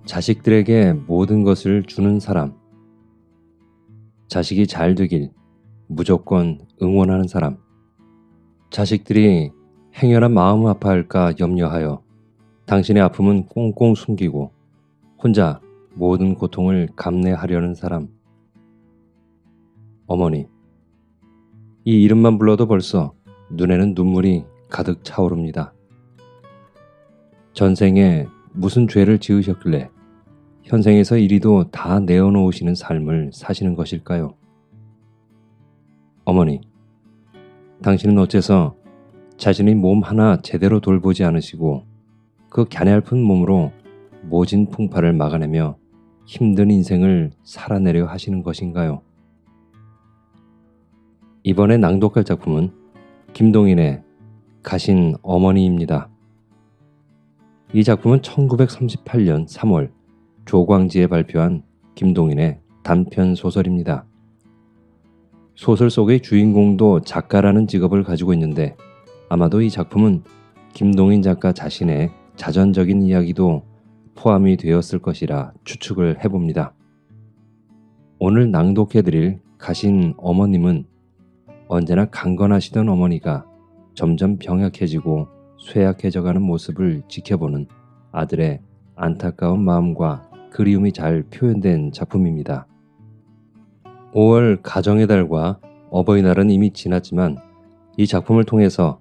자식들에게 모든 것을 주는 사람. 자식이 잘 되길 무조건 응원하는 사람. 자식들이 행여나 마음 아파할까 염려하여 당신의 아픔은 꽁꽁 숨기고 혼자 모든 고통을 감내하려는 사람. 어머니. 이 이름만 불러도 벌써 눈에는 눈물이 가득 차오릅니다. 전생에 무슨 죄를 지으셨길래 현생에서 이리도 다 내어놓으시는 삶을 사시는 것일까요? 어머니, 당신은 어째서 자신의 몸 하나 제대로 돌보지 않으시고 그 갸냘픈 몸으로 모진 풍파를 막아내며 힘든 인생을 살아내려 하시는 것인가요? 이번에 낭독할 작품은 김동인의 가신 어머니입니다. 이 작품은 1938년 3월 조광지에 발표한 김동인의 단편 소설입니다. 소설 속의 주인공도 작가라는 직업을 가지고 있는데 아마도 이 작품은 김동인 작가 자신의 자전적인 이야기도 포함이 되었을 것이라 추측을 해봅니다. 오늘 낭독해드릴 가신 어머님은 언제나 강건하시던 어머니가 점점 병약해지고 쇠약해져가는 모습을 지켜보는 아들의 안타까운 마음과 그리움이 잘 표현된 작품입니다. 5월 가정의 달과 어버이날은 이미 지났지만 이 작품을 통해서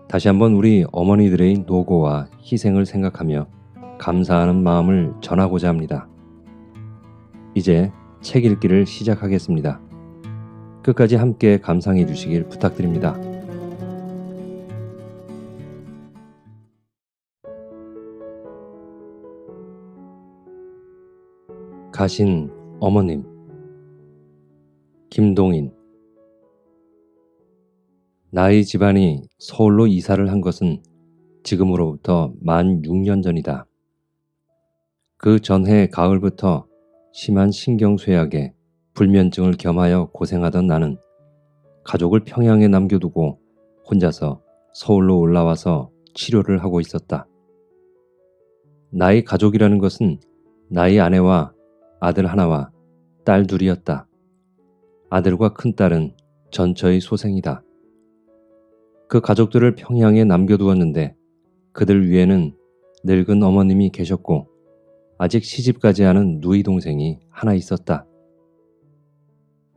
다시 한번 우리 어머니들의 노고와 희생을 생각하며 감사하는 마음을 전하고자 합니다. 이제 책 읽기를 시작하겠습니다. 끝까지 함께 감상해 주시길 부탁드립니다. 가신 어머님. 김동인. 나의 집안이 서울로 이사를 한 것은 지금으로부터 만 6년 전이다. 그 전해 가을부터 심한 신경쇠약에 불면증을 겸하여 고생하던 나는 가족을 평양에 남겨두고 혼자서 서울로 올라와서 치료를 하고 있었다. 나의 가족이라는 것은 나의 아내와 아들 하나와 딸 둘이었다. 아들과 큰딸은 전처의 소생이다. 그 가족들을 평양에 남겨두었는데 그들 위에는 늙은 어머님이 계셨고 아직 시집가지 않은 누이 동생이 하나 있었다.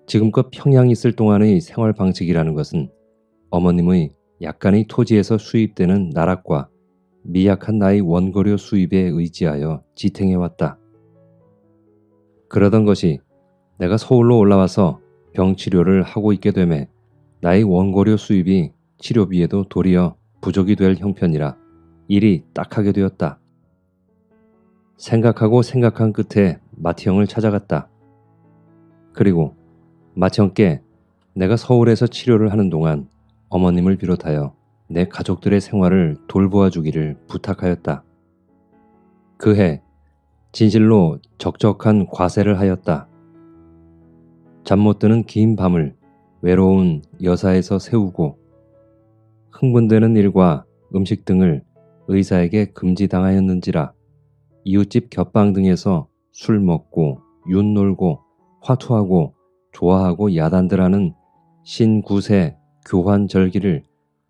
지금껏 평양에 있을 동안의 생활 방식이라는 것은 어머님의 약간의 토지에서 수입되는 나락과 미약한 나의 원고료 수입에 의지하여 지탱해왔다. 그러던 것이 내가 서울로 올라와서 병치료를 하고 있게 되매 나의 원고료 수입이 치료비에도 도리어 부족이 될 형편이라 일이 딱하게 되었다. 생각하고 생각한 끝에 마티형을 찾아갔다. 그리고 마티형께 내가 서울에서 치료를 하는 동안 어머님을 비롯하여 내 가족들의 생활을 돌보아 주기를 부탁하였다. 그해 진실로 적적한 과세를 하였다. 잠 못 드는 긴 밤을 외로운 여사에서 새우고 흥분되는 일과 음식 등을 의사에게 금지당하였는지라 이웃집 겹방 등에서 술 먹고 윤 놀고 화투하고 좋아하고 야단들하는 신구세 교환절기를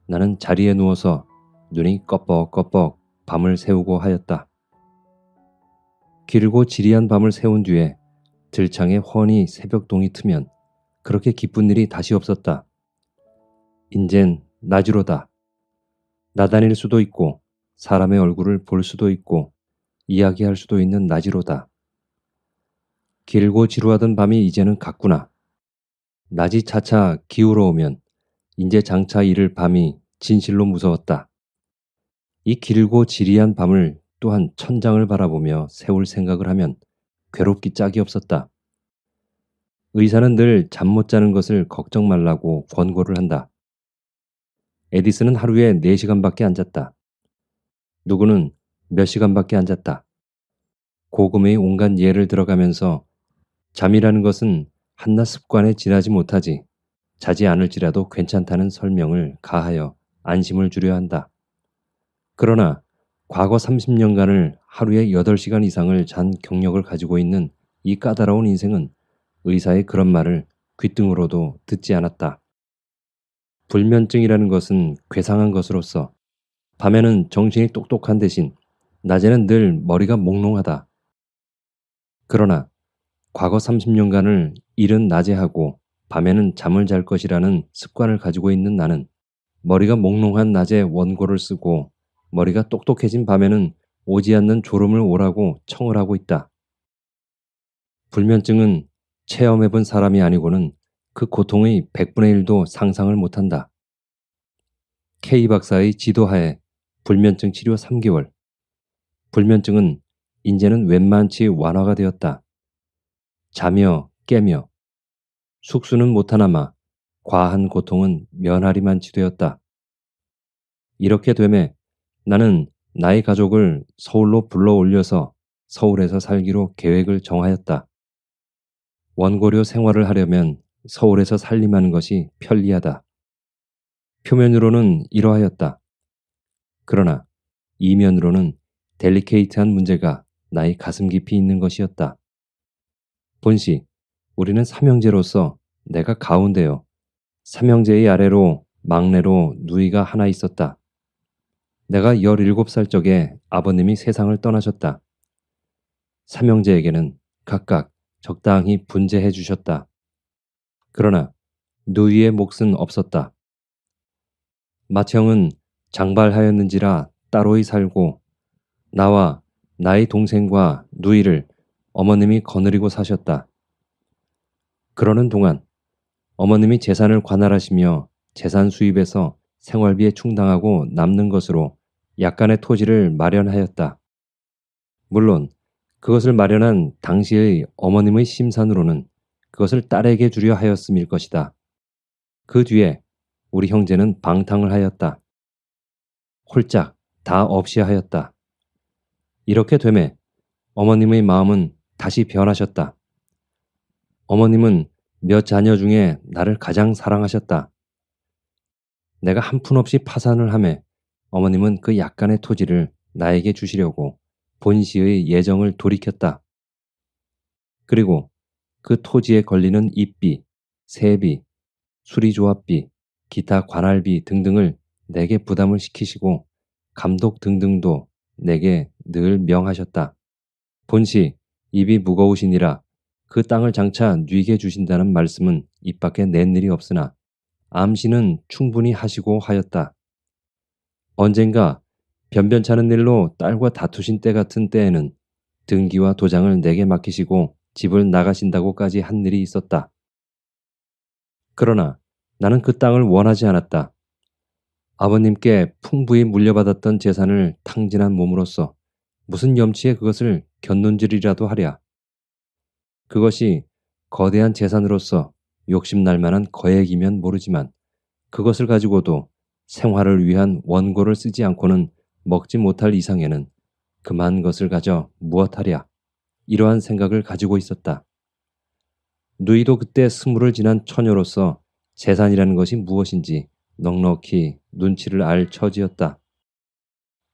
나는 자리에 누워서 눈이 껌뻑껌뻑 밤을 새우고 하였다. 길고 지리한 밤을 새운 뒤에 들창에 훤히 새벽동이 트면 그렇게 기쁜 일이 다시 없었다. 인젠 낮이로다. 나다닐 수도 있고 사람의 얼굴을 볼 수도 있고 이야기할 수도 있는 낮이로다. 길고 지루하던 밤이 이제는 갔구나. 낮이 차차 기울어오면 이제 장차 이를 밤이 진실로 무서웠다. 이 길고 지리한 밤을 또한 천장을 바라보며 세울 생각을 하면 괴롭기 짝이 없었다. 의사는 늘 잠 못 자는 것을 걱정 말라고 권고를 한다. 에디슨은 하루에 4시간밖에 안 잤다. 누구는 몇 시간밖에 안 잤다. 고금의 온갖 예를 들어가면서 잠이라는 것은 한낱 습관에 지나지 못하지 자지 않을지라도 괜찮다는 설명을 가하여 안심을 주려 한다. 그러나 과거 30년간을 하루에 8시간 이상을 잔 경력을 가지고 있는 이 까다로운 인생은 의사의 그런 말을 귓등으로도 듣지 않았다. 불면증이라는 것은 괴상한 것으로서 밤에는 정신이 똑똑한 대신 낮에는 늘 머리가 몽롱하다. 그러나 과거 30년간을 일은 낮에 하고 밤에는 잠을 잘 것이라는 습관을 가지고 있는 나는 머리가 몽롱한 낮에 원고를 쓰고 머리가 똑똑해진 밤에는 오지 않는 졸음을 오라고 청을 하고 있다. 불면증은 체험해본 사람이 아니고는 그 고통의 100분의 1도 상상을 못한다. K 박사의 지도하에 불면증 치료 3개월. 불면증은 이제는 웬만치 완화가 되었다. 자며 깨며 숙수는 못하나마 과한 고통은 면하리만치 되었다. 이렇게 되매 나는 나의 가족을 서울로 불러올려서 서울에서 살기로 계획을 정하였다. 원고료 생활을 하려면 서울에서 살림하는 것이 편리하다. 표면으로는 이러하였다. 그러나 이면으로는 델리케이트한 문제가 나의 가슴 깊이 있는 것이었다. 본시, 우리는 삼형제로서 내가 가운데요. 삼형제의 아래로 막내로 누이가 하나 있었다. 내가 17살 적에 아버님이 세상을 떠나셨다. 삼형제에게는 각각 적당히 분재해 주셨다. 그러나 누이의 몫은 없었다. 맏형은 장발하였는지라 따로이 살고 나와 나의 동생과 누이를 어머님이 거느리고 사셨다. 그러는 동안 어머님이 재산을 관할하시며 재산 수입에서 생활비에 충당하고 남는 것으로 약간의 토지를 마련하였다. 물론 그것을 마련한 당시의 어머님의 심산으로는 그것을 딸에게 주려 하였음일 것이다. 그 뒤에 우리 형제는 방탕을 하였다. 홀짝 다 없이 하였다. 이렇게 되매 어머님의 마음은 다시 변하셨다. 어머님은 몇 자녀 중에 나를 가장 사랑하셨다. 내가 한 푼 없이 파산을 하매 어머님은 그 약간의 토지를 나에게 주시려고 본시의 예정을 돌이켰다. 그리고 그 토지에 걸리는 입비, 세비, 수리조합비, 기타 관할비 등등을 내게 부담을 시키시고 감독 등등도 내게 늘 명하셨다. 본시 입이 무거우시니라 그 땅을 장차 뉘게 주신다는 말씀은 입 밖에 낸 일이 없으나 암시는 충분히 하시고 하였다. 언젠가 변변찮은 일로 딸과 다투신 때 같은 때에는 등기와 도장을 내게 맡기시고 집을 나가신다고까지 한 일이 있었다. 그러나 나는 그 땅을 원하지 않았다. 아버님께 풍부히 물려받았던 재산을 탕진한 몸으로써 무슨 염치에 그것을 견눈질이라도 하랴. 그것이 거대한 재산으로서 욕심날 만한 거액이면 모르지만 그것을 가지고도 생활을 위한 원고를 쓰지 않고는 먹지 못할 이상에는 그만 것을 가져 무엇하랴. 이러한 생각을 가지고 있었다. 누이도 그때 20을 지난 처녀로서 재산이라는 것이 무엇인지 넉넉히 눈치를 알 처지였다.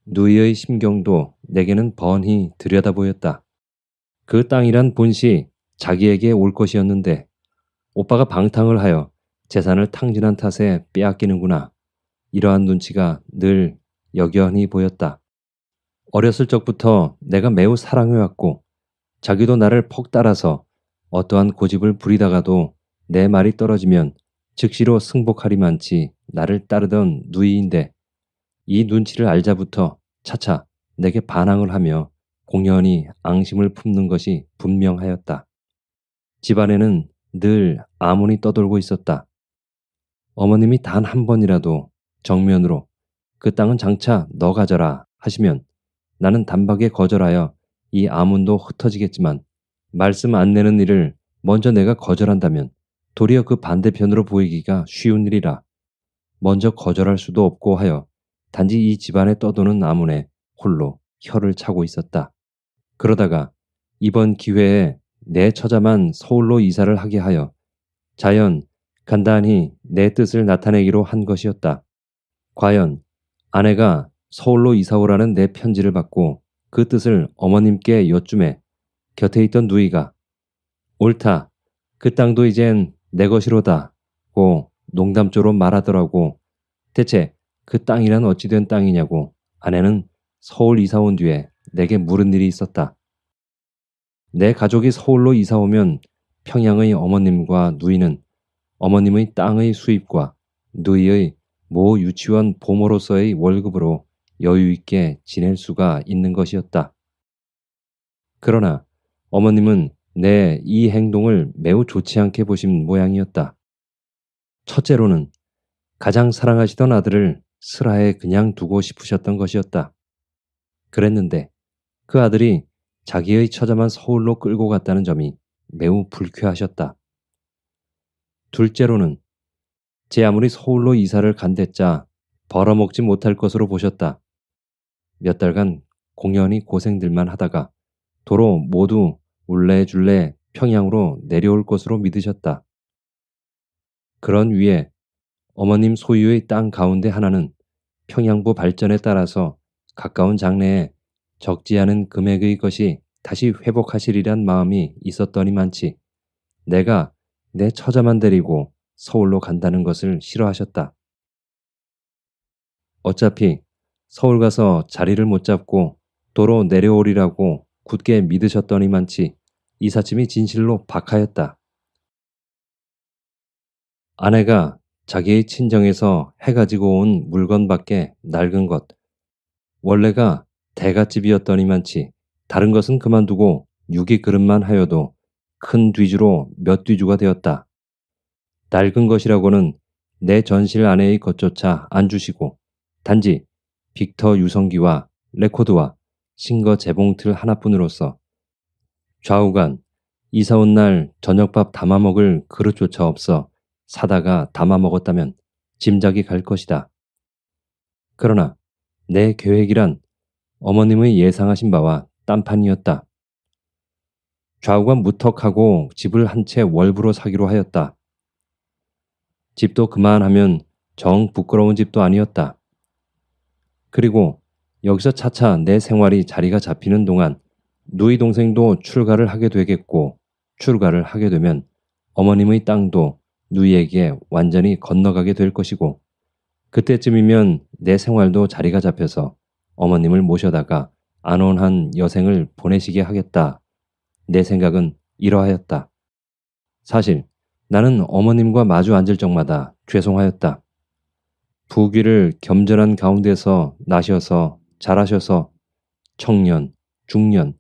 누이의 심경도 내게는 번히 들여다 보였다. 그 땅이란 본시 자기에게 올 것이었는데 오빠가 방탕을 하여 재산을 탕진한 탓에 빼앗기는구나. 이러한 눈치가 늘 역연히 보였다. 어렸을 적부터 내가 매우 사랑해왔고 자기도 나를 퍽 따라서 어떠한 고집을 부리다가도 내 말이 떨어지면 즉시로 승복하리만치 나를 따르던 누이인데 이 눈치를 알자부터 차차 내게 반항을 하며 공연히 앙심을 품는 것이 분명하였다. 집안에는 늘 아문이 떠돌고 있었다. 어머님이 단 한 번이라도 정면으로 그 땅은 장차 너 가져라 하시면 나는 단박에 거절하여 이 아문도 흩어지겠지만 말씀 안 내는 일을 먼저 내가 거절한다면 도리어 그 반대편으로 보이기가 쉬운 일이라 먼저 거절할 수도 없고 하여 단지 이 집안에 떠도는 아문에 홀로 혀를 차고 있었다. 그러다가 이번 기회에 내 처자만 서울로 이사를 하게 하여 자연 간단히 내 뜻을 나타내기로 한 것이었다. 과연 아내가 서울로 이사오라는 내 편지를 받고 그 뜻을 어머님께 여쭈매 곁에 있던 누이가 옳다. 그 땅도 이젠 내 것이로다. 고 농담조로 말하더라고. 대체 그 땅이란 어찌 된 땅이냐고 아내는 서울 이사 온 뒤에 내게 물은 일이 있었다. 내 가족이 서울로 이사 오면 평양의 어머님과 누이는 어머님의 땅의 수입과 누이의 모 유치원 보모로서의 월급으로 여유 있게 지낼 수가 있는 것이었다. 그러나 어머님은 내 이 행동을 매우 좋지 않게 보신 모양이었다. 첫째로는 가장 사랑하시던 아들을 슬하에 그냥 두고 싶으셨던 것이었다. 그랬는데 그 아들이 자기의 처자만 서울로 끌고 갔다는 점이 매우 불쾌하셨다. 둘째로는 제 아무리 서울로 이사를 간댔자 벌어먹지 못할 것으로 보셨다. 몇 달간 공연히 고생들만 하다가 도로 모두 울래줄래 평양으로 내려올 것으로 믿으셨다. 그런 위에 어머님 소유의 땅 가운데 하나는 평양부 발전에 따라서 가까운 장래에 적지 않은 금액의 것이 다시 회복하시리란 마음이 있었더니만치 내가 내 처자만 데리고 서울로 간다는 것을 싫어하셨다. 어차피 서울 가서 자리를 못 잡고 도로 내려오리라고 굳게 믿으셨더니만치 이삿짐이 진실로 박하였다. 아내가 자기의 친정에서 해가지고 온 물건밖에 낡은 것, 원래가 대갓집이었더니만치 다른 것은 그만두고 유기 그릇만 하여도 큰 뒤주로 몇 뒤주가 되었다. 낡은 것이라고는 내 전실 아내의 것조차 안 주시고 단지 빅터 유성기와 레코드와 싱거 재봉틀 하나뿐으로서 좌우간 이사 온 날 저녁밥 담아 먹을 그릇조차 없어 사다가 담아 먹었다면 짐작이 갈 것이다. 그러나 내 계획이란 어머님의 예상하신 바와 딴판이었다. 좌우간 무턱하고 집을 한 채 월부로 사기로 하였다. 집도 그만하면 정 부끄러운 집도 아니었다. 그리고 여기서 차차 내 생활이 자리가 잡히는 동안 누이 동생도 출가를 하게 되겠고 출가를 하게 되면 어머님의 땅도 누이에게 완전히 건너가게 될 것이고 그때쯤이면 내 생활도 자리가 잡혀서 어머님을 모셔다가 안온한 여생을 보내시게 하겠다. 내 생각은 이러하였다. 사실 나는 어머님과 마주 앉을 적마다 죄송하였다. 부귀를 겸전한 가운데서 나셔서 자라셔서 청년, 중년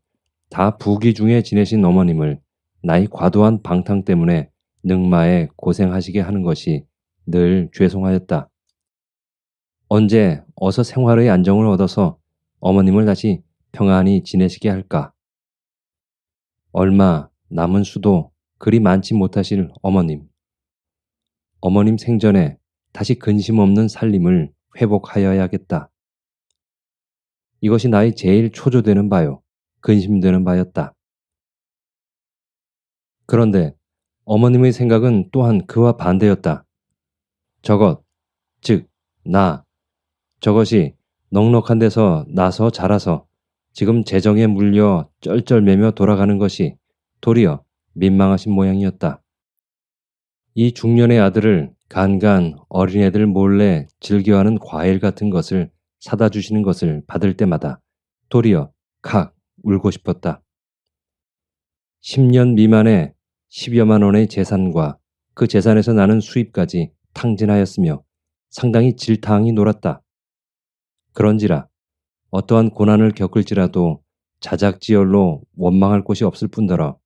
다 부귀 중에 지내신 어머님을 나이 과도한 방탕 때문에 늙마에 고생하시게 하는 것이 늘 죄송하였다. 언제 어서 생활의 안정을 얻어서 어머님을 다시 평안히 지내시게 할까? 얼마 남은 수도 그리 많지 못하실 어머님. 어머님 생전에 다시 근심 없는 살림을 회복하여야겠다. 이것이 나의 제일 초조되는 바요. 근심되는 바였다. 그런데 어머님의 생각은 또한 그와 반대였다. 저것, 즉, 저것이 넉넉한 데서 나서 자라서 지금 재정에 물려 쩔쩔매며 돌아가는 것이 도리어 민망하신 모양이었다. 이 중년의 아들을 간간 어린애들 몰래 즐겨하는 과일 같은 것을 사다 주시는 것을 받을 때마다 도리어 칵 울고 싶었다. 10년 미만의 10여만 원의 재산과 그 재산에서 나는 수입까지 탕진하였으며 상당히 질타항이 놀았다. 그런지라 어떠한 고난을 겪을지라도 자작지열로 원망할 곳이 없을 뿐더러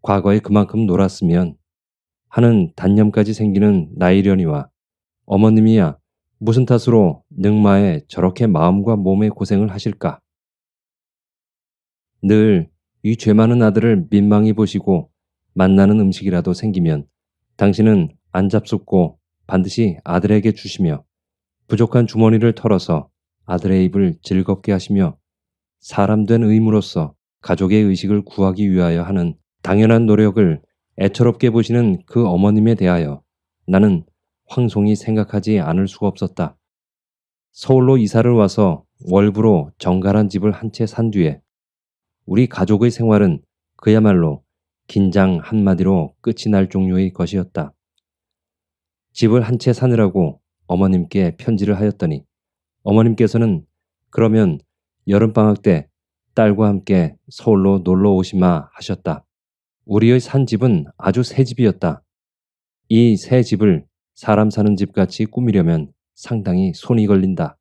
과거에 그만큼 놀았으면 하는 단념까지 생기는 나이려니와 어머님이야 무슨 탓으로 늙마에 저렇게 마음과 몸의 고생을 하실까? 늘 이 죄 많은 아들을 민망히 보시고 만나는 음식이라도 생기면 당신은 안 잡숫고 반드시 아들에게 주시며 부족한 주머니를 털어서 아들의 입을 즐겁게 하시며 사람 된 의무로서 가족의 의식을 구하기 위하여 하는 당연한 노력을 애처롭게 보시는 그 어머님에 대하여 나는 황송히 생각하지 않을 수가 없었다. 서울로 이사를 와서 월부로 정갈한 집을 한 채 산 뒤에 우리 가족의 생활은 그야말로 긴장 한마디로 끝이 날 종류의 것이었다. 집을 한 채 사느라고 어머님께 편지를 하였더니 어머님께서는 그러면 여름방학 때 딸과 함께 서울로 놀러 오시마 하셨다. 우리의 산 집은 아주 새 집이었다. 이 새 집을 사람 사는 집같이 꾸미려면 상당히 손이 걸린다.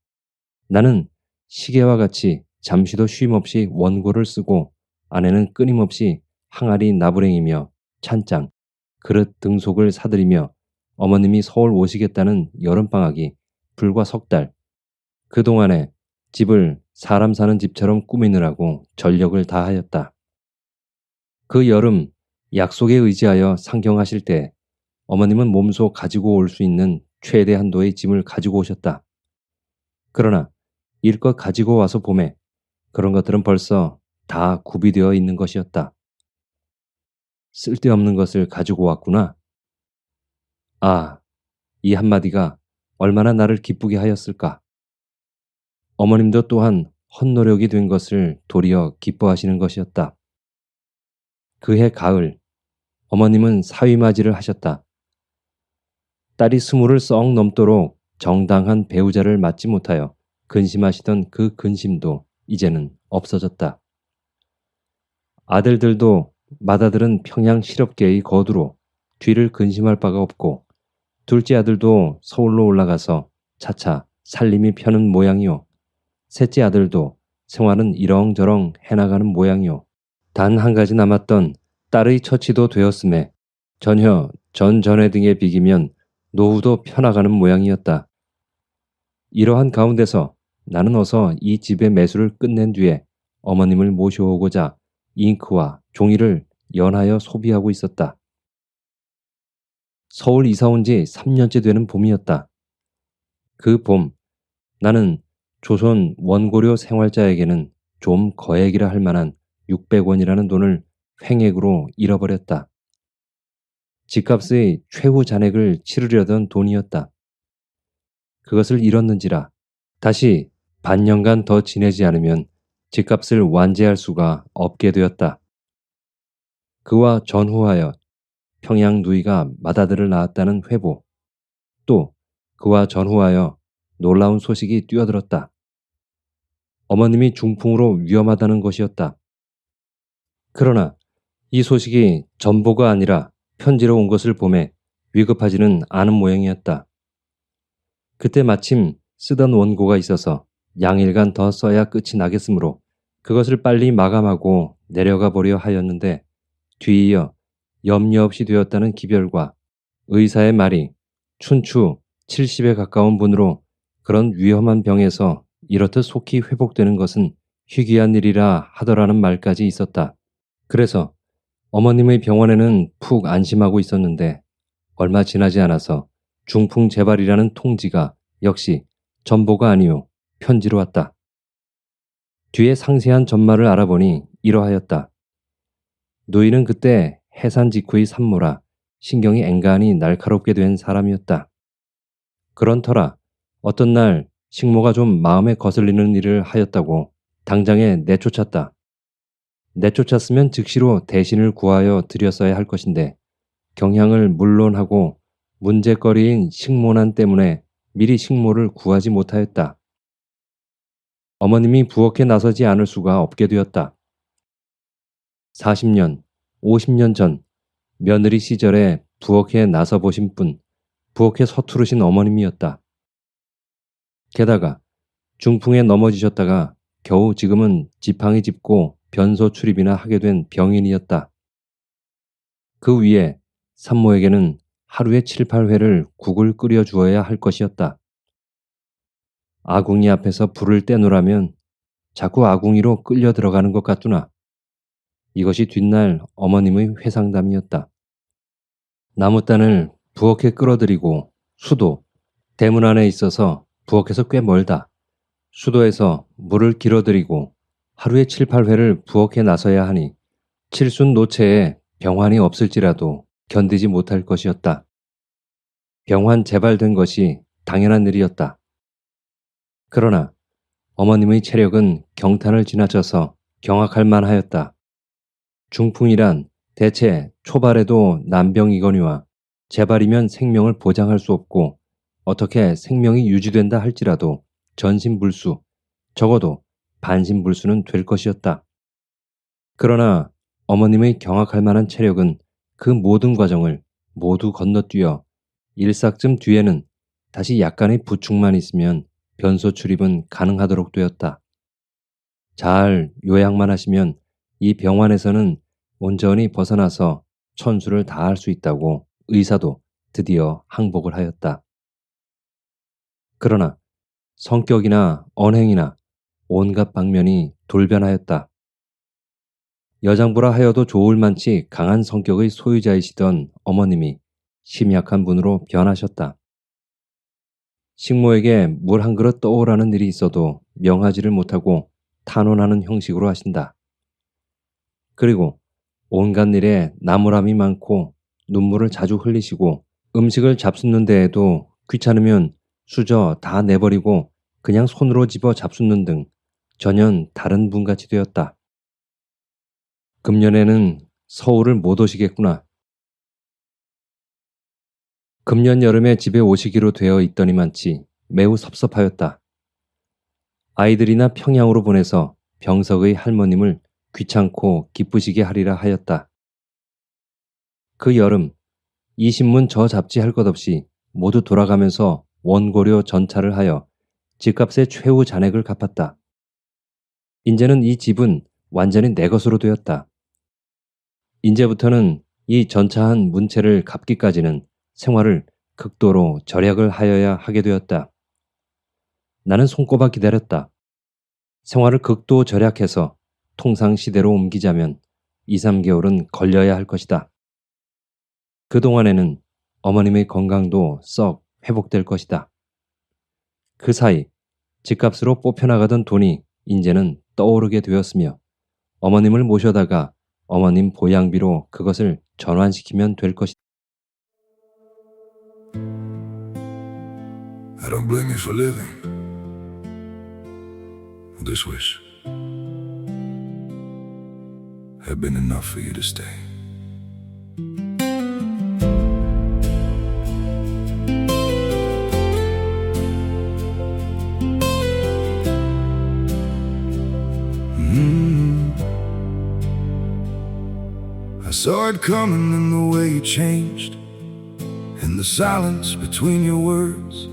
나는 시계와 같이 잠시도 쉼없이 원고를 쓰고 아내는 끊임없이 항아리 나부랭이며 찬장, 그릇 등속을 사들이며 어머님이 서울 오시겠다는 여름방학이 불과 석 달, 그동안에 집을 사람 사는 집처럼 꾸미느라고 전력을 다하였다. 그 여름 약속에 의지하여 상경하실 때 어머님은 몸소 가지고 올 수 있는 최대 한도의 짐을 가지고 오셨다. 그러나 일껏 가지고 와서 봄에 그런 것들은 벌써 다 구비되어 있는 것이었다. 쓸데없는 것을 가지고 왔구나. 아, 이 한마디가 얼마나 나를 기쁘게 하였을까. 어머님도 또한 헛노력이 된 것을 도리어 기뻐하시는 것이었다. 그해 가을, 어머님은 사위맞이를 하셨다. 딸이 20을 썩 넘도록 정당한 배우자를 맞지 못하여 근심하시던 그 근심도 이제는 없어졌다. 아들들도 맏아들은 평양 실업계의 거두로 뒤를 근심할 바가 없고 둘째 아들도 서울로 올라가서 차차 살림이 펴는 모양이요. 셋째 아들도 생활은 이렁저렁 해나가는 모양이요. 단 한 가지 남았던 딸의 처치도 되었음에 전혀 전전회 등에 비기면 노후도 펴나가는 모양이었다. 이러한 가운데서 나는 어서 이 집의 매수를 끝낸 뒤에 어머님을 모셔오고자 잉크와 종이를 연하여 소비하고 있었다. 서울 이사 온 지 3년째 되는 봄이었다. 그 봄, 나는 조선 원고료 생활자에게는 좀 거액이라 할 만한 600원이라는 돈을 횡액으로 잃어버렸다. 집값의 최후 잔액을 치르려던 돈이었다. 그것을 잃었는지라 다시 반년간 더 지내지 않으면 집값을 완제할 수가 없게 되었다. 그와 전후하여 평양 누이가 맏아들을 낳았다는 회보, 또 그와 전후하여 놀라운 소식이 뛰어들었다. 어머님이 중풍으로 위험하다는 것이었다. 그러나 이 소식이 전보가 아니라 편지로 온 것을 보매 위급하지는 않은 모양이었다. 그때 마침 쓰던 원고가 있어서 양일간 더 써야 끝이 나겠으므로 그것을 빨리 마감하고 내려가 보려 하였는데 뒤이어 염려 없이 되었다는 기별과 의사의 말이 춘추 70에 가까운 분으로 그런 위험한 병에서 이렇듯 속히 회복되는 것은 희귀한 일이라 하더라는 말까지 있었다. 그래서 어머님의 병원에는 푹 안심하고 있었는데 얼마 지나지 않아서 중풍 재발이라는 통지가 역시 전보가 아니오 편지로 왔다. 뒤에 상세한 전말을 알아보니 이러하였다. 누이는 그때 해산 직후의 산모라 신경이 앵간히 날카롭게 된 사람이었다. 그런 터라 어떤 날 식모가 좀 마음에 거슬리는 일을 하였다고 당장에 내쫓았다. 내쫓았으면 즉시로 대신을 구하여 드렸어야 할 것인데 경향을 물론하고 문제거리인 식모난 때문에 미리 식모를 구하지 못하였다. 어머님이 부엌에 나서지 않을 수가 없게 되었다. 40년, 50년 전 며느리 시절에 부엌에 나서 보신 분, 부엌에 서투르신 어머님이었다. 게다가 중풍에 넘어지셨다가 겨우 지금은 지팡이 짚고 변소 출입이나 하게 된 병인이었다. 그 위에 산모에게는 하루에 7, 8회를 국을 끓여 주어야 할 것이었다. 아궁이 앞에서 불을 떼놓으라면 자꾸 아궁이로 끌려 들어가는 것 같구나. 이것이 뒷날 어머님의 회상담이었다. 나무단을 부엌에 끌어들이고 수도, 대문 안에 있어서 부엌에서 꽤 멀다. 수도에서 물을 길어들이고 하루에 7, 8회를 부엌에 나서야 하니 칠순 노체에 병환이 없을지라도 견디지 못할 것이었다. 병환 재발된 것이 당연한 일이었다. 그러나 어머님의 체력은 경탄을 지나쳐서 경악할 만하였다. 중풍이란 대체 초발에도 난병이거니와 재발이면 생명을 보장할 수 없고 어떻게 생명이 유지된다 할지라도 전신불수, 적어도 반신불수는 될 것이었다. 그러나 어머님의 경악할 만한 체력은 그 모든 과정을 모두 건너뛰어 일삭쯤 뒤에는 다시 약간의 부축만 있으면 변소 출입은 가능하도록 되었다. 잘 요약만 하시면 이 병원에서는 온전히 벗어나서 천수를 다할 수 있다고 의사도 드디어 항복을 하였다. 그러나 성격이나 언행이나 온갖 방면이 돌변하였다. 여장부라 하여도 좋을 만치 강한 성격의 소유자이시던 어머님이 심약한 분으로 변하셨다. 식모에게 물 한 그릇 떠오라는 일이 있어도 명하지를 못하고 탄원하는 형식으로 하신다. 그리고 온갖 일에 나무람이 많고 눈물을 자주 흘리시고 음식을 잡숫는 데에도 귀찮으면 수저 다 내버리고 그냥 손으로 집어 잡숫는 등 전혀 다른 분같이 되었다. 금년에는 서울을 못 오시겠구나. 금년 여름에 집에 오시기로 되어 있더니만치 매우 섭섭하였다. 아이들이나 평양으로 보내서 병석의 할머님을 귀찮고 기쁘시게 하리라 하였다. 그 여름 이 신문 저 잡지 할 것 없이 모두 돌아가면서 원고료 전차를 하여 집값의 최후 잔액을 갚았다. 이제는 이 집은 완전히 내 것으로 되었다. 이제부터는 이 전차한 문채를 갚기까지는 생활을 극도로 절약을 하여야 하게 되었다. 나는 손꼽아 기다렸다. 생활을 극도 절약해서 통상 시대로 옮기자면 2, 3개월은 걸려야 할 것이다. 그동안에는 어머님의 건강도 썩 회복될 것이다. 그 사이 집값으로 뽑혀나가던 돈이 이제는 떠오르게 되었으며 어머님을 모셔다가 어머님 보양비로 그것을 전환시키면 될 것이다. I don't blame you for living this wish had been enough for you to stay. I saw it coming in the way you changed, in the silence between your words.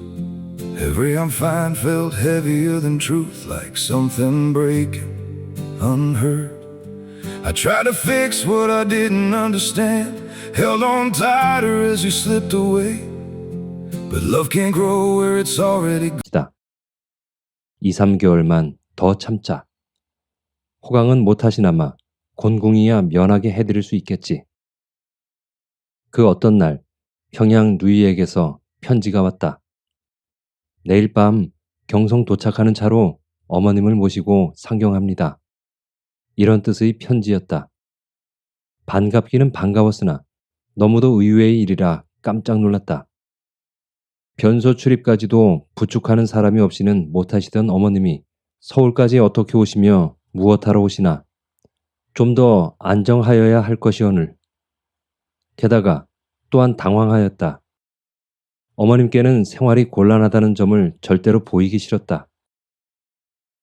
Every I'm fine felt heavier than truth, like something breaking unheard. I tried to fix what I didn't understand, held on tighter as you slipped away. But love can't grow where it's already gone. 2, 3개월만 더 참자. 호강은 못하시나마 곤궁이야 면하게 해드릴 수 있겠지. 그 어떤 날 평양 누이에게서 편지가 왔다. 내일 밤 경성 도착하는 차로 어머님을 모시고 상경합니다. 이런 뜻의 편지였다. 반갑기는 반가웠으나 너무도 의외의 일이라 깜짝 놀랐다. 변소 출입까지도 부축하는 사람이 없이는 못하시던 어머님이 서울까지 어떻게 오시며 무엇하러 오시나. 좀 더 안정하여야 할 것이오늘. 게다가 또한 당황하였다. 어머님께는 생활이 곤란하다는 점을 절대로 보이기 싫었다.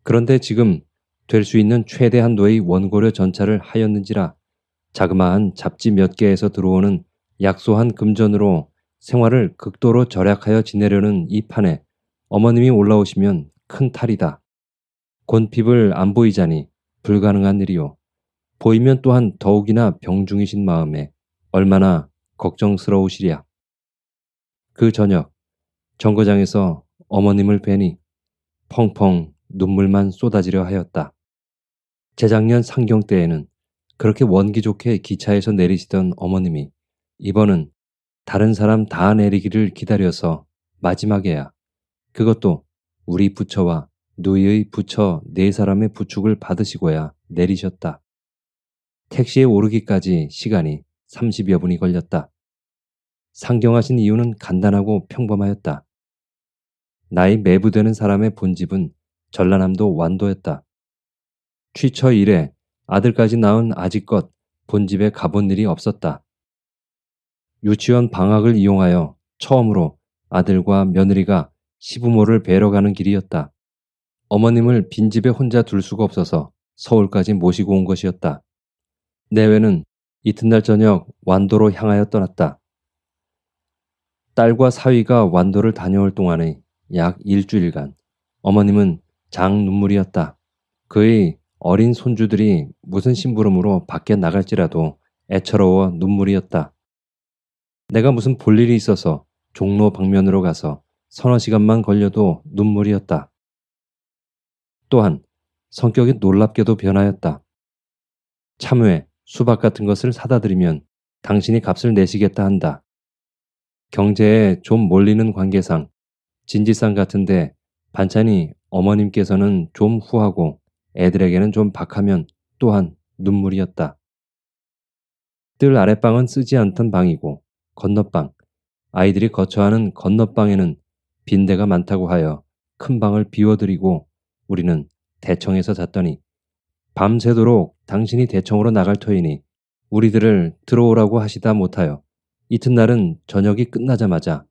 그런데 지금 될 수 있는 최대 한도의 원고료 전차를 하였는지라 자그마한 잡지 몇 개에서 들어오는 약소한 금전으로 생활을 극도로 절약하여 지내려는 이 판에 어머님이 올라오시면 큰 탈이다. 곤핍을 안 보이자니 불가능한 일이요. 보이면 또한 더욱이나 병중이신 마음에 얼마나 걱정스러우시랴. 그 저녁 정거장에서 어머님을 뵈니 펑펑 눈물만 쏟아지려 하였다. 재작년 상경 때에는 그렇게 원기 좋게 기차에서 내리시던 어머님이 이번은 다른 사람 다 내리기를 기다려서 마지막에야 그것도 우리 부처와 누이의 부처 4사람의 부축을 받으시고야 내리셨다. 택시에 오르기까지 시간이 30여 분이 걸렸다. 상경하신 이유는 간단하고 평범하였다. 나이 매부되는 사람의 본집은 전라남도 완도였다. 취처 이래 아들까지 낳은 아직껏 본집에 가본 일이 없었다. 유치원 방학을 이용하여 처음으로 아들과 며느리가 시부모를 뵈러 가는 길이었다. 어머님을 빈집에 혼자 둘 수가 없어서 서울까지 모시고 온 것이었다. 내외는 이튿날 저녁 완도로 향하여 떠났다. 딸과 사위가 완도를 다녀올 동안의 약 일주일간 어머님은 장 눈물이었다. 그의 어린 손주들이 무슨 심부름으로 밖에 나갈지라도 애처로워 눈물이었다. 내가 무슨 볼 일이 있어서 종로 방면으로 가서 서너 시간만 걸려도 눈물이었다. 또한 성격이 놀랍게도 변하였다. 참외, 수박 같은 것을 사다 드리면 당신이 값을 내시겠다 한다. 경제에 좀 몰리는 관계상 진지상 같은데 반찬이 어머님께서는 좀 후하고 애들에게는 좀 박하면 또한 눈물이었다. 뜰 아랫방은 쓰지 않던 방이고 건너방, 아이들이 거처하는 건너방에는 빈대가 많다고 하여 큰 방을 비워드리고 우리는 대청에서 잤더니 밤새도록 당신이 대청으로 나갈 터이니 우리들을 들어오라고 하시다 못하여 이튿날은 저녁이 끝나자마자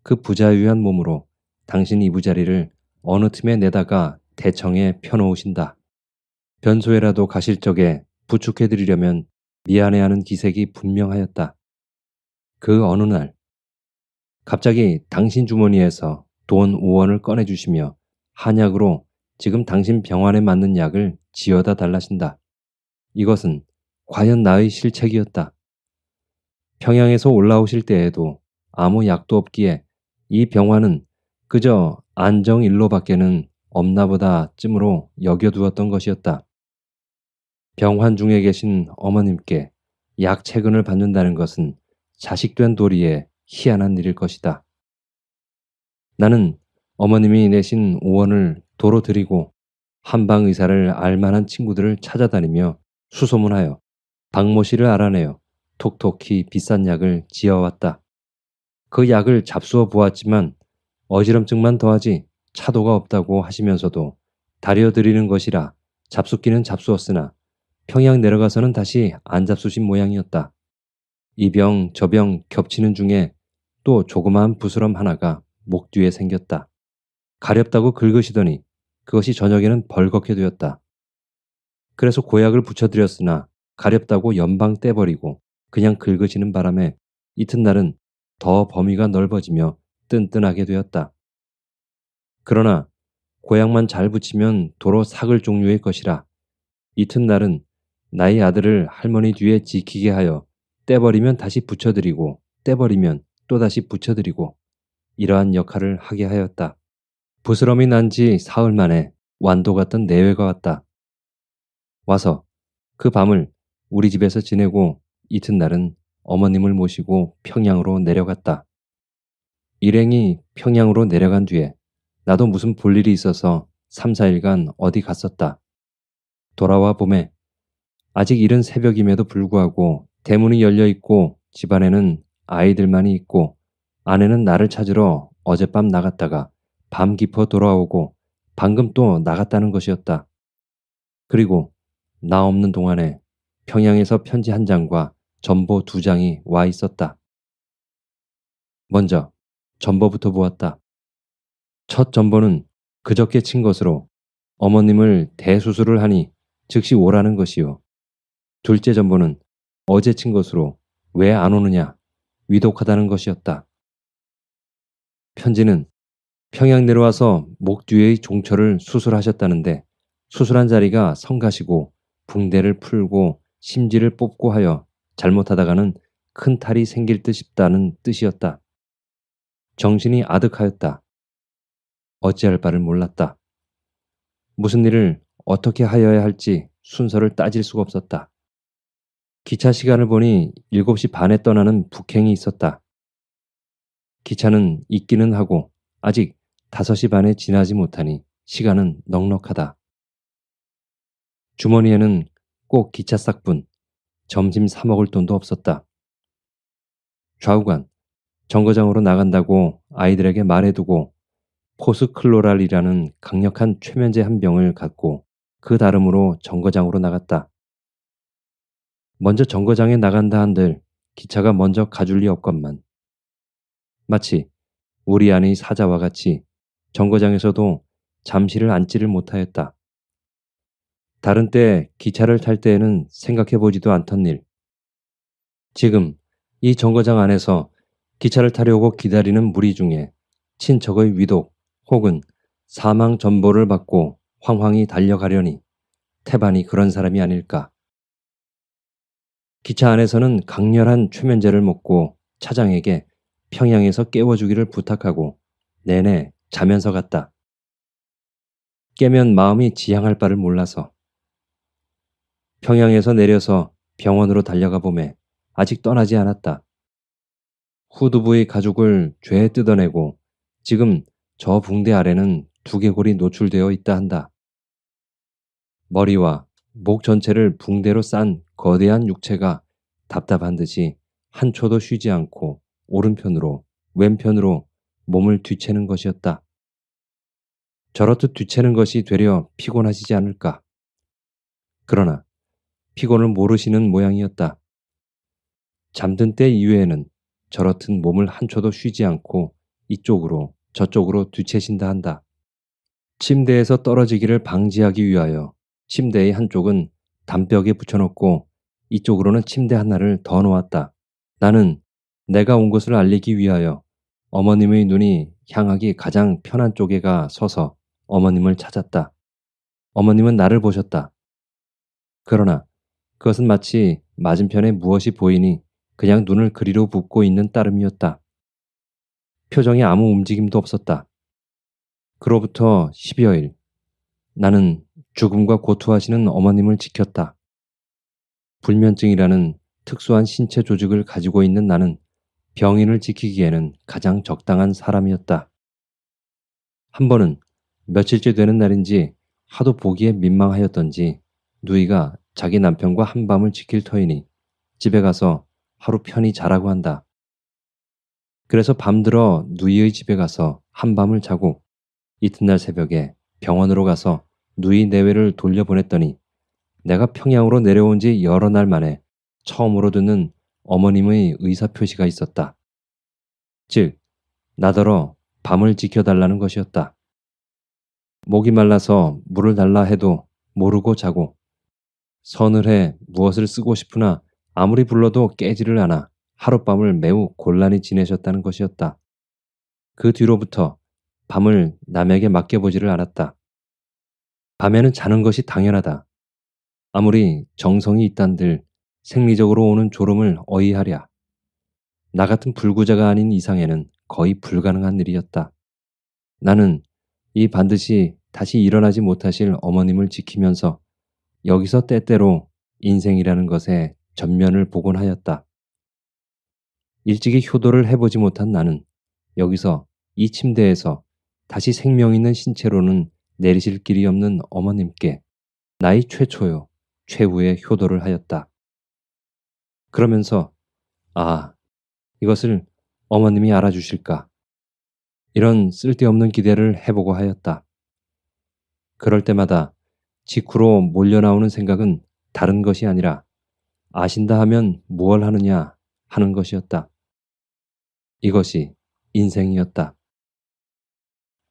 그 부자유한 몸으로 당신 이부자리를 어느 틈에 내다가 대청에 펴놓으신다. 변소에라도 가실 적에 부축해드리려면 미안해하는 기색이 분명하였다. 그 어느 날 갑자기 당신 주머니에서 돈 5원을 꺼내주시며 한약으로 지금 당신 병환에 맞는 약을 지어다 달라신다. 이것은 과연 나의 실책이었다. 평양에서 올라오실 때에도 아무 약도 없기에 이 병환은 그저 안정일로밖에는 없나보다 쯤으로 여겨두었던 것이었다. 병환 중에 계신 어머님께 약 채근을 받는다는 것은 자식된 도리에 희한한 일일 것이다. 나는 어머님이 내신 5원을 도로 드리고 한방 의사를 알만한 친구들을 찾아다니며 수소문하여 박모 씨를 알아내어 톡톡히 비싼 약을 지어왔다. 그 약을 잡수어 보았지만 어지럼증만 더하지 차도가 없다고 하시면서도 다려드리는 것이라 잡숫기는 잡수었으나 평양 내려가서는 다시 안 잡수신 모양이었다. 이 병 저 병 겹치는 중에 또 조그마한 부스럼 하나가 목 뒤에 생겼다. 가렵다고 긁으시더니 그것이 저녁에는 벌겋게 되었다. 그래서 고약을 붙여드렸으나 가렵다고 연방 떼버리고 그냥 긁으시는 바람에 이튿날은 더 범위가 넓어지며 뜬뜬하게 되었다. 그러나 고약만 잘 붙이면 도로 삭을 종류의 것이라 이튿날은 나의 아들을 할머니 뒤에 지키게 하여 떼버리면 다시 붙여드리고 떼버리면 또다시 붙여드리고 이러한 역할을 하게 하였다. 부스럼이 난 지 사흘 만에 완도 갔던 내외가 왔다. 와서 그 밤을 우리 집에서 지내고 이튿날은 어머님을 모시고 평양으로 내려갔다. 일행이 평양으로 내려간 뒤에 나도 무슨 볼 일이 있어서 3, 4일간 어디 갔었다. 돌아와 봄에 아직 이른 새벽임에도 불구하고 대문이 열려 있고 집안에는 아이들만이 있고 아내는 나를 찾으러 어젯밤 나갔다가 밤 깊어 돌아오고 방금 또 나갔다는 것이었다. 그리고 나 없는 동안에 평양에서 편지 한 장과 전보 2장이 와 있었다. 먼저 전보부터 보았다. 첫 전보는 그저께 친 것으로 어머님을 대수술을 하니 즉시 오라는 것이요. 둘째 전보는 어제 친 것으로 왜 안 오느냐 위독하다는 것이었다. 편지는 평양 내려와서 목 뒤의 종철을 수술하셨다는데 수술한 자리가 성가시고 붕대를 풀고 심지를 뽑고 하여 잘못하다가는 큰 탈이 생길 듯 싶다는 뜻이었다. 정신이 아득하였다. 어찌할 바를 몰랐다. 무슨 일을 어떻게 하여야 할지 순서를 따질 수가 없었다. 기차 시간을 보니 7시 반에 떠나는 북행이 있었다. 기차는 있기는 하고 아직 5시 반에 지나지 못하니 시간은 넉넉하다. 주머니에는 꼭 기차 싹뿐 점심 사 먹을 돈도 없었다. 좌우간 정거장으로 나간다고 아이들에게 말해두고 포스클로랄이라는 강력한 최면제 한 병을 갖고 그 다름으로 정거장으로 나갔다. 먼저 정거장에 나간다 한들 기차가 먼저 가줄 리 없건만. 마치 우리 아내의 사자와 같이 정거장에서도 잠시를 앉지를 못하였다. 다른 때 기차를 탈 때에는 생각해보지도 않던 일. 지금 이 정거장 안에서 기차를 타려고 기다리는 무리 중에 친척의 위독 혹은 사망 전보를 받고 황황히 달려가려니 태반이 그런 사람이 아닐까. 기차 안에서는 강렬한 최면제를 먹고 차장에게 평양에서 깨워주기를 부탁하고 내내 자면서 갔다. 깨면 마음이 지향할 바를 몰라서. 평양에서 내려서 병원으로 달려가 보매 아직 떠나지 않았다. 후두부의 가죽을 죄에 뜯어내고 지금 저 붕대 아래는 두개골이 노출되어 있다 한다. 머리와 목 전체를 붕대로 싼 거대한 육체가 답답한 듯이 한 초도 쉬지 않고 오른편으로 왼편으로 몸을 뒤채는 것이었다. 저렇듯 뒤채는 것이 되려 피곤하시지 않을까. 그러나 피곤을 모르시는 모양이었다. 잠든 때 이외에는 저렇듯 몸을 한 초도 쉬지 않고 이쪽으로 저쪽으로 뒤채신다 한다. 침대에서 떨어지기를 방지하기 위하여 침대의 한쪽은 담벽에 붙여놓고 이쪽으로는 침대 하나를 더 놓았다. 나는 내가 온 것을 알리기 위하여 어머님의 눈이 향하기 가장 편한 쪽에가 서서 어머님을 찾았다. 어머님은 나를 보셨다. 그러나 그것은 마치 맞은편에 무엇이 보이니 그냥 눈을 그리로 붓고 있는 따름이었다. 표정에 아무 움직임도 없었다. 그로부터 10여일 나는 죽음과 고투하시는 어머님을 지켰다. 불면증이라는 특수한 신체 조직을 가지고 있는 나는 병인을 지키기에는 가장 적당한 사람이었다. 한 번은 며칠째 되는 날인지 하도 보기에 민망하였던지 누이가 자기 남편과 한밤을 지킬 터이니 집에 가서 하루 편히 자라고 한다. 그래서 밤들어 누이의 집에 가서 한밤을 자고 이튿날 새벽에 병원으로 가서 누이 내외를 돌려보냈더니 내가 평양으로 내려온 지 여러 날 만에 처음으로 듣는 어머님의 의사표시가 있었다. 즉, 나더러 밤을 지켜달라는 것이었다. 목이 말라서 물을 달라 해도 모르고 자고 서늘해 무엇을 쓰고 싶으나 아무리 불러도 깨지를 않아 하룻밤을 매우 곤란히 지내셨다는 것이었다. 그 뒤로부터 밤을 남에게 맡겨보지를 않았다. 밤에는 자는 것이 당연하다. 아무리 정성이 있단들 생리적으로 오는 졸음을 어이하랴. 나 같은 불구자가 아닌 이상에는 거의 불가능한 일이었다. 나는 이 반드시 다시 일어나지 못하실 어머님을 지키면서 여기서 때때로 인생이라는 것의 전면을 보곤 하였다. 일찍이 효도를 해보지 못한 나는 여기서 이 침대에서 다시 생명 있는 신체로는 내리실 길이 없는 어머님께 나의 최초요, 최후의 효도를 하였다. 그러면서 이것을 어머님이 알아주실까? 이런 쓸데없는 기대를 해보고 하였다. 그럴 때마다 직후로 몰려나오는 생각은 다른 것이 아니라 아신다 하면 무얼 하느냐 하는 것이었다. 이것이 인생이었다.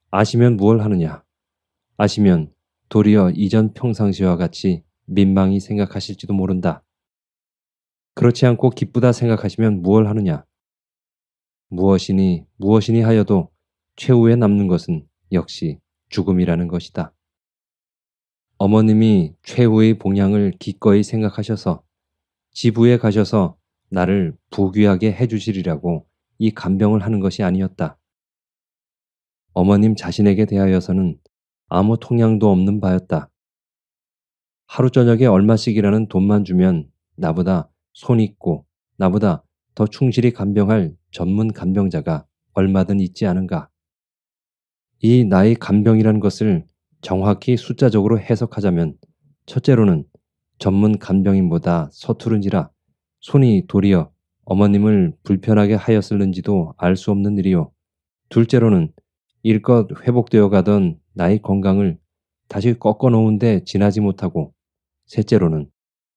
아시면 무얼 하느냐? 아시면 도리어 이전 평상시와 같이 민망히 생각하실지도 모른다. 그렇지 않고 기쁘다 생각하시면 무얼 하느냐? 무엇이니 하여도 최후에 남는 것은 역시 죽음이라는 것이다. 어머님이 최후의 봉양을 기꺼이 생각하셔서 지부에 가셔서 나를 부귀하게 해주시리라고 이 간병을 하는 것이 아니었다. 어머님 자신에게 대하여서는 아무 통량도 없는 바였다. 하루 저녁에 얼마씩이라는 돈만 주면 나보다 손 있고 나보다 더 충실히 간병할 전문 간병자가 얼마든 있지 않은가. 이 나의 간병이라는 것을 정확히 숫자적으로 해석하자면 첫째로는 전문 간병인보다 서투른지라 손이 도리어 어머님을 불편하게 하였을는지도 알 수 없는 일이요. 둘째로는 일껏 회복되어 가던 나의 건강을 다시 꺾어 놓은데 지나지 못하고, 셋째로는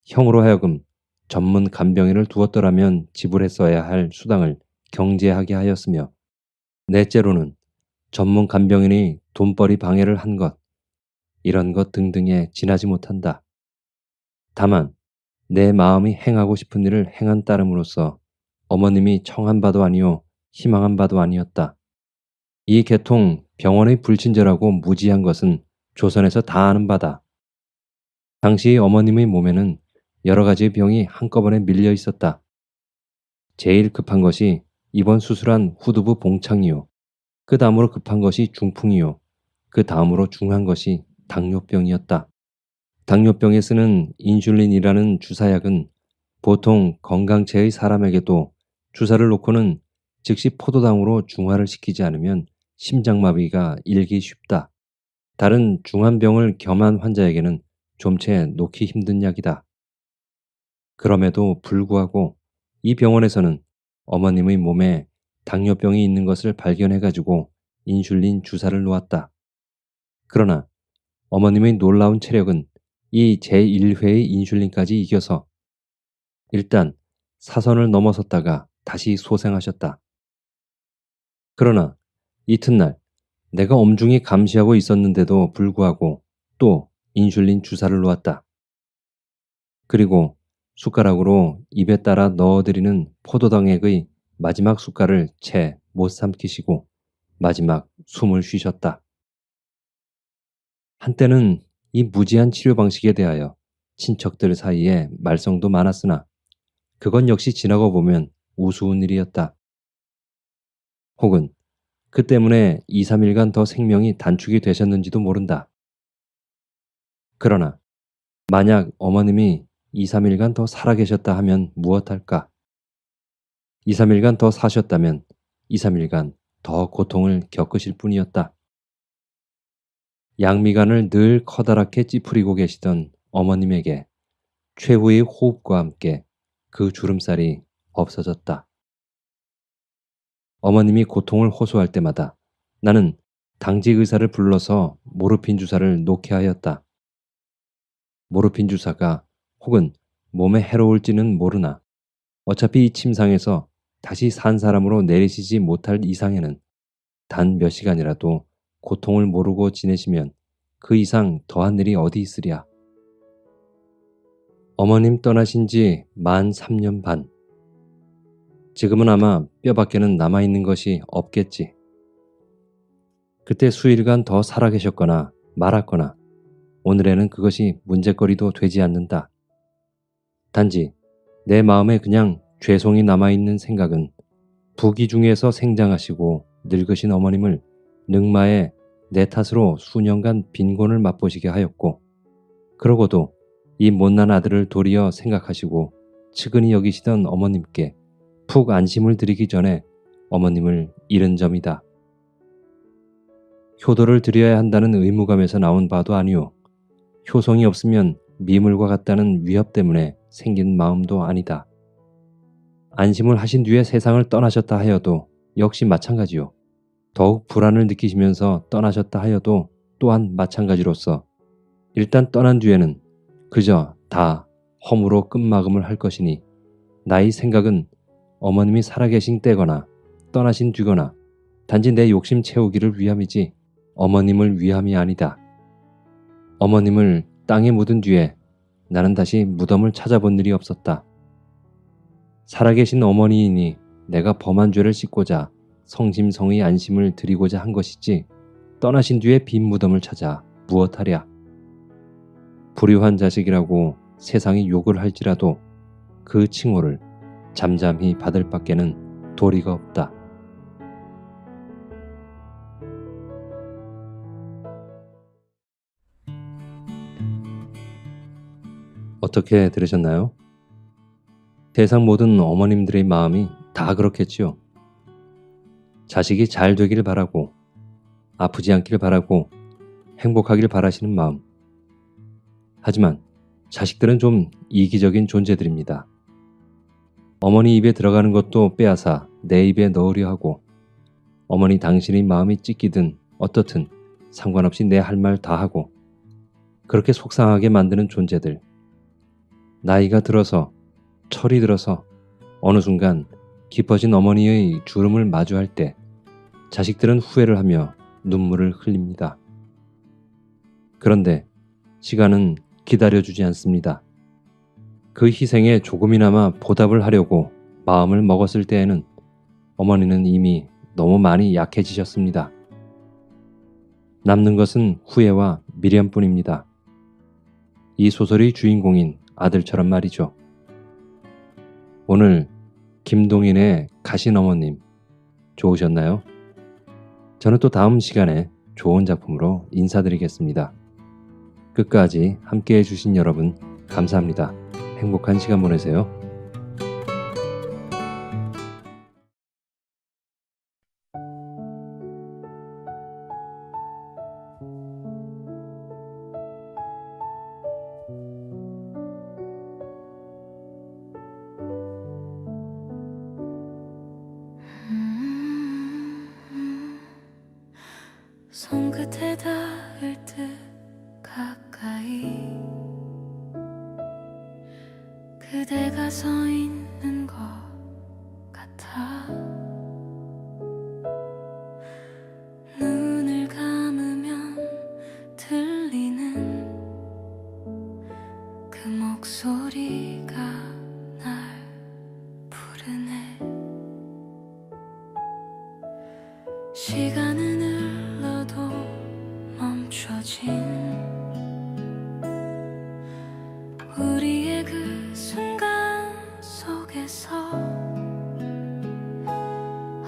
형으로 하여금 전문 간병인을 두었더라면 지불했어야 할 수당을 경제하게 하였으며, 넷째로는 전문 간병인이 돈벌이 방해를 한 것, 이런 것 등등에 지나지 못한다. 다만 내 마음이 행하고 싶은 일을 행한 따름으로써 어머님이 청한 바도 아니요 희망한 바도 아니었다. 이 계통 병원의 불친절하고 무지한 것은 조선에서 다 아는 바다. 당시 어머님의 몸에는 여러 가지 병이 한꺼번에 밀려 있었다. 제일 급한 것이 이번 수술한 후두부 봉창이요. 그 다음으로 급한 것이 중풍이요. 그 다음으로 중한 것이 당뇨병이었다. 당뇨병에 쓰는 인슐린이라는 주사약은 보통 건강체의 사람에게도 주사를 놓고는 즉시 포도당으로 중화를 시키지 않으면 심장마비가 일기 쉽다. 다른 중한 병을 겸한 환자에게는 좀채 놓기 힘든 약이다. 그럼에도 불구하고 이 병원에서는 어머님의 몸에 당뇨병이 있는 것을 발견해가지고 인슐린 주사를 놓았다. 그러나 어머님의 놀라운 체력은 이 제1회의 인슐린까지 이겨서 일단 사선을 넘어섰다가 다시 소생하셨다. 그러나 이튿날 내가 엄중히 감시하고 있었는데도 불구하고 또 인슐린 주사를 놓았다. 그리고 숟가락으로 입에 따라 넣어드리는 포도당액의 마지막 숟갈을 채 못 삼키시고 마지막 숨을 쉬셨다. 한때는 이 무지한 치료 방식에 대하여 친척들 사이에 말썽도 많았으나 그건 역시 지나고 보면 우스운 일이었다. 혹은 그 때문에 2, 3일간 더 생명이 단축이 되셨는지도 모른다. 그러나 만약 어머님이 2, 3일간 더 살아계셨다 하면 무엇할까? 2, 3일간 더 사셨다면 2, 3일간 더 고통을 겪으실 뿐이었다. 양미간을 늘 커다랗게 찌푸리고 계시던 어머님에게 최후의 호흡과 함께 그 주름살이 없어졌다. 어머님이 고통을 호소할 때마다 나는 당직 의사를 불러서 모르핀 주사를 놓게 하였다. 모르핀 주사가 혹은 몸에 해로울지는 모르나 어차피 이 침상에서 다시 산 사람으로 내리시지 못할 이상에는 단 몇 시간이라도 고통을 모르고 지내시면 그 이상 더한 일이 어디 있으랴. 어머님 떠나신 지 만 3년 반. 지금은 아마 뼈밖에는 남아있는 것이 없겠지. 그때 수일간 더 살아계셨거나 말았거나 오늘에는 그것이 문제거리도 되지 않는다. 단지 내 마음에 그냥 죄송이 남아있는 생각은 부기 중에서 생장하시고 늙으신 어머님을 늑마에 내 탓으로 수년간 빈곤을 맛보시게 하였고, 그러고도 이 못난 아들을 도리어 생각하시고 측은히 여기시던 어머님께 푹 안심을 드리기 전에 어머님을 잃은 점이다. 효도를 드려야 한다는 의무감에서 나온 바도 아니오. 효성이 없으면 미물과 같다는 위협 때문에 생긴 마음도 아니다. 안심을 하신 뒤에 세상을 떠나셨다 하여도 역시 마찬가지요. 더욱 불안을 느끼시면서 떠나셨다 하여도 또한 마찬가지로서 일단 떠난 뒤에는 그저 다 허무로 끝마감을 할 것이니 나의 생각은 어머님이 살아계신 때거나 떠나신 뒤거나 단지 내 욕심 채우기를 위함이지 어머님을 위함이 아니다. 어머님을 땅에 묻은 뒤에 나는 다시 무덤을 찾아본 일이 없었다. 살아계신 어머니이니 내가 범한 죄를 씻고자 성심성의 안심을 드리고자 한 것이지 떠나신 뒤에 빈 무덤을 찾아 무엇하랴. 불효한 자식이라고 세상이 욕을 할지라도 그 칭호를 잠잠히 받을 밖에는 도리가 없다. 어떻게 들으셨나요? 세상 모든 어머님들의 마음이 다 그렇겠지요. 자식이 잘 되길 바라고, 아프지 않길 바라고, 행복하길 바라시는 마음. 하지만 자식들은 좀 이기적인 존재들입니다. 어머니 입에 들어가는 것도 빼앗아 내 입에 넣으려 하고, 어머니 당신이 마음이 찢기든 어떻든 상관없이 내 할 말 다 하고 그렇게 속상하게 만드는 존재들. 나이가 들어서 철이 들어서 어느 순간 깊어진 어머니의 주름을 마주할 때 자식들은 후회를 하며 눈물을 흘립니다. 그런데 시간은 기다려주지 않습니다. 그 희생에 조금이나마 보답을 하려고 마음을 먹었을 때에는 어머니는 이미 너무 많이 약해지셨습니다. 남는 것은 후회와 미련뿐입니다. 이 소설의 주인공인 아들처럼 말이죠. 오늘 김동인의 가신 어머님 좋으셨나요? 저는 또 다음 시간에 좋은 작품으로 인사드리겠습니다. 끝까지 함께 해주신 여러분 감사합니다. 행복한 시간 보내세요. 손끝에 닿을 듯 가까이 그대가 서 있는 것 같아. 눈을 감으면 들리는 그 목소리가 날 부르네. 시간은 흘러도 멈춰진 우리의 그 순간 속에서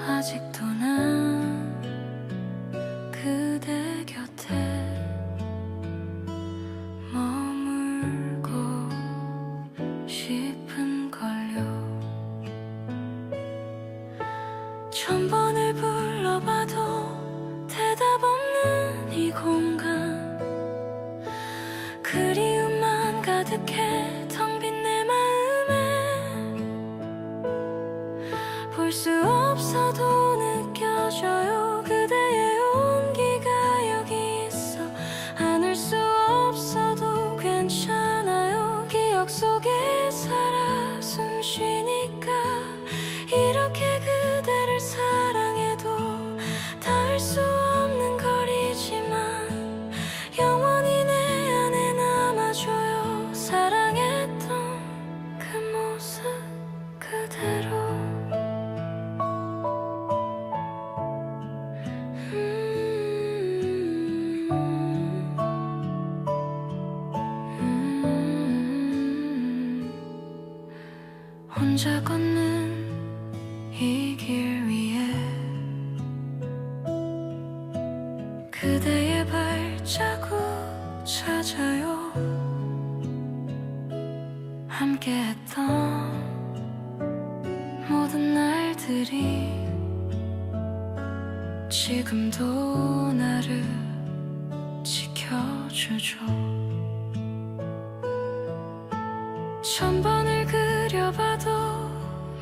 아직도 난 그대 곁에 머물고 싶은걸요. 1000번을 불러봐도 대답 없는 이 공간, 그리움만 가득해 텅 빈 내 마음에 볼 수 없어도 느껴져요. 그대의 온기가 여기 있어. 안을 수 없어도 괜찮아요. 기억 속에 살아 숨 쉬니까 이렇게 그대를 사랑해도 닿을 수 없는 거리지만 영원히 내 안에 남아줘요. 사랑했던 그 모습 그대로. 혼자 걷는 이 길 위에 그대의 발자국 찾아요. 함께했던 모든 날들이 지금도 나를 지켜주죠. 1000번을 그려봐도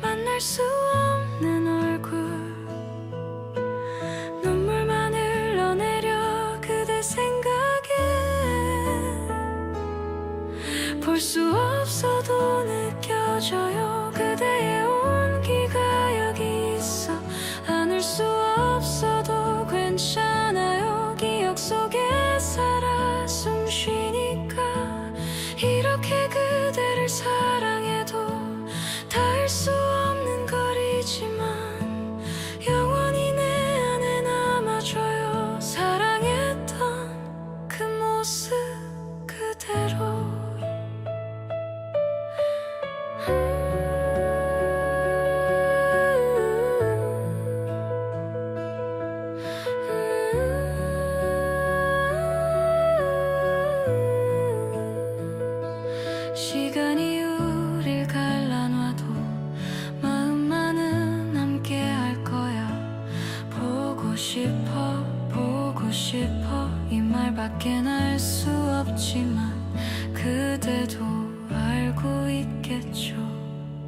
만날 수 없는 얼굴, 눈물만 흘러내려 그대 생각에 볼 수 없어도 느껴져요. 그대의 온기가 여기 있어. 안을 수 없어도 괜찮아요. 기억 속에 살아 숨 쉬니까 이렇게 그대를 사랑해도 닿을 수 없는 거리지만 영원히 내 안에 남아줘요. 사랑했던 그 모습 그대로. 시간이 우릴 갈라놔도 마음만은 함께 할 거야. 보고 싶어 보고 싶어 이 말밖엔 알 수 없지만 그대도 알고 있겠죠.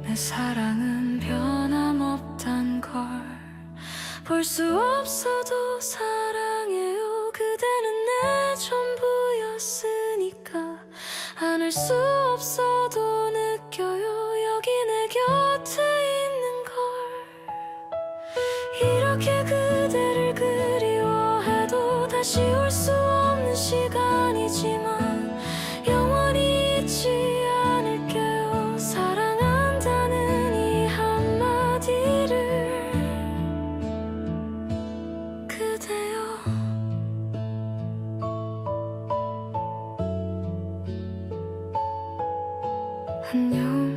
내 사랑은 변함없단 걸. 볼 수 없어도 사랑해요. 그대는 내 전부였으니까 안을 수 없어도 느껴요. 여기 내 곁에 있는 걸. 이렇게 그대를 그리워해도 다시 올 수 없는 시간이지만 영원히 잊지 않을게요. 사랑한다는 이 한마디를. 그대여 안녕.